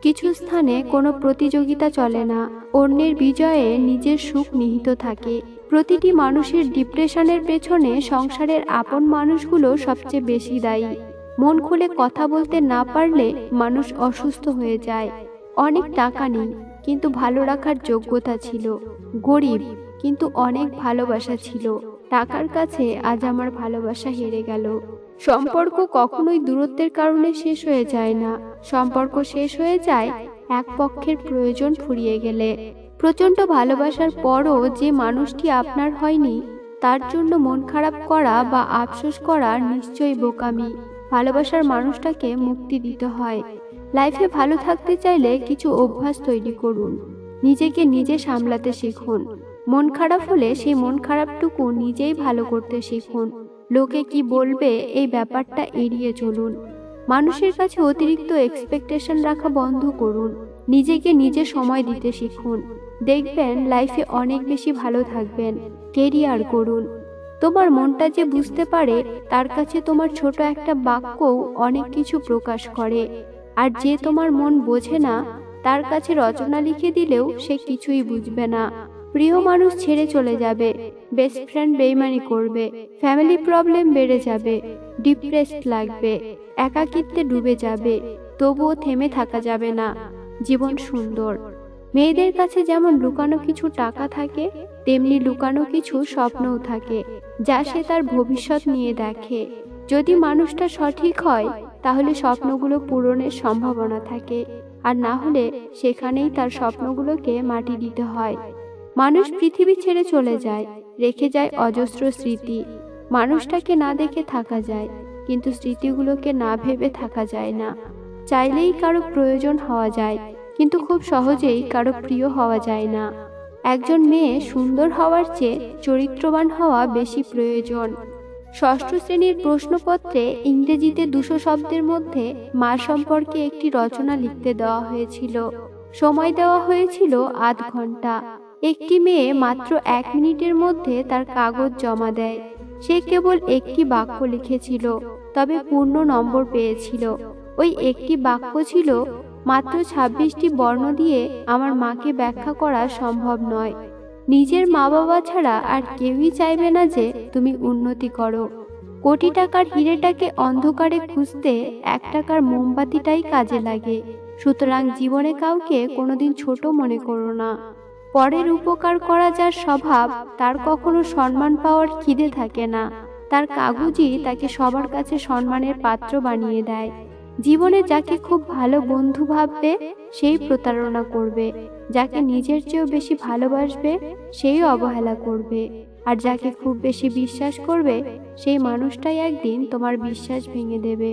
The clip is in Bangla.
কিছু স্থানে কোনো প্রতিযোগিতা চলে না, অন্যের বিজয়ে নিজের সুখ নিহিত থাকে। প্রতিটি মানুষের ডিপ্রেশনের পেছনে সংসারের আপন মানুষগুলো সবচেয়ে বেশি দায়ী। মন খুলে কথা বলতে না পারলে মানুষ অসুস্থ হয়ে যায়। অনেক টাকা নেই, কিন্তু ভালো রাখার যোগ্যতা ছিল। গরিব, কিন্তু অনেক ভালোবাসা ছিল। টাকার কাছে আজ আমার ভালোবাসা হেরে গেল। সম্পর্ক কখনোই দূরত্বের কারণে শেষ হয়ে যায় না, সম্পর্ক শেষ হয়ে যায় এক পক্ষের প্রয়োজন ফুরিয়ে গেলে। প্রচন্ড ভালোবাসার পরও যে মানুষটি আপনার হয়নি, তার জন্য মন খারাপ করা বা আফসোস করা নিশ্চয়ই বোকামি। ভালোবাসার মানুষটাকে মুক্তি দিতে হয়। লাইফে ভালো থাকতে চাইলে কিছু অভ্যাস তৈরি করুন। নিজেকে নিজে সামলাতে শিখুন। মন খারাপ হলে সেই মন খারাপটুকু নিজেই ভালো করতে শিখুন। লোকে কি বলবে এই ব্যাপারটা এড়িয়ে চলুন। মানুষের কাছে অতিরিক্ত এক্সপেকটেশন রাখা বন্ধ করুন। নিজেকে নিজে সময় দিতে শিখুন। দেখবেন লাইফে অনেক বেশি ভালো থাকবেন। কেরিয়ার করুন। তোমার মনটা যে বুঝতে পারে, তার কাছে তোমার ছোট একটা বাক্যও অনেক কিছু প্রকাশ করে। আর যে তোমার মন বোঝে না, তার কাছে রচনা লিখে দিলেও সে কিছুই বুঝবে না। প্রিয় মানুষ ছেড়ে চলে যাবে, বেস্ট ফ্রেন্ড বেইমানি করবে, ফ্যামিলি প্রবলেম বেড়ে যাবে, ডিপ্রেসড লাগবে, একাকিত্বে ডুবে যাবে, তবুও থেমে থাকা যাবে না। জীবন সুন্দর। মেয়েদের কাছে যেমন লুকানো কিছু টাকা থাকে, তেমনি লুকানো কিছু স্বপ্নও থাকে, যা সে তার ভবিষ্যৎ নিয়ে দেখে। যদি মানুষটা সঠিক হয়, তাহলে স্বপ্নগুলো পূরণের সম্ভাবনা থাকে, আর না হলে সেখানেই তার স্বপ্নগুলোকে মাটি দিতে হয়। মানুষ পৃথিবী ছেড়ে চলে যায়, রেখে যায় অজস্র স্মৃতি। মানুষটাকে না দেখে থাকা যায়, কিন্তু স্মৃতিগুলোকে না ভেবে থাকা যায় না। চাইলেই কারো প্রয়োজন হওয়া যায়, কিন্তু খুব সহজেই কারো প্রিয় হওয়া যায় না। একজন মেয়ে সুন্দর হওয়ার চেয়ে চরিত্রবান হওয়া বেশি প্রয়োজন। ষষ্ঠ শ্রেণীর প্রশ্নপত্রে ইংরেজিতে 200 শব্দের মধ্যে মা সম্পর্কে একটি রচনা লিখতে দেওয়া হয়েছিল। সময় দেওয়া হয়েছিল আধ ঘন্টা। একটি মেয়ে মাত্র 1 মিনিটের মধ্যে তার কাগজ জমা দেয়। সে কেবল একটি বাক্য লিখেছিল, তবে পূর্ণ নম্বর পেয়েছিল। ওই একটি বাক্য ছিল, মাত্র 26টি বর্ণ দিয়ে আমার মাকে ব্যাখ্যা করা সম্ভব নয়। নিজের মা বাবা ছাড়া আর কেউই চাইবে না যে তুমি উন্নতি করো। কোটি টাকার হীরেটাকে অন্ধকারে খুঁজতে 1 টাকার মোমবাতিটাই কাজে লাগে। সুতরাং জীবনে কাউকে কোনোদিন ছোট মনে করো না। পরের উপকার করা যার স্বভাব, তার কখনো সম্মান পাওয়ার খিদে থাকে না। তার কাগজই তাকে সবার কাছে সম্মানের পাত্র বানিয়ে দেয়। জীবনে যাকে খুব ভালো বন্ধু ভাববে, সেই প্রতারণা করবে। যাকে নিজের চেয়েও বেশি ভালোবাসবে, সেই অবহেলা করবে। আর যাকে খুব বেশি বিশ্বাস করবে, সেই মানুষটাই একদিন তোমার বিশ্বাস ভেঙে দেবে।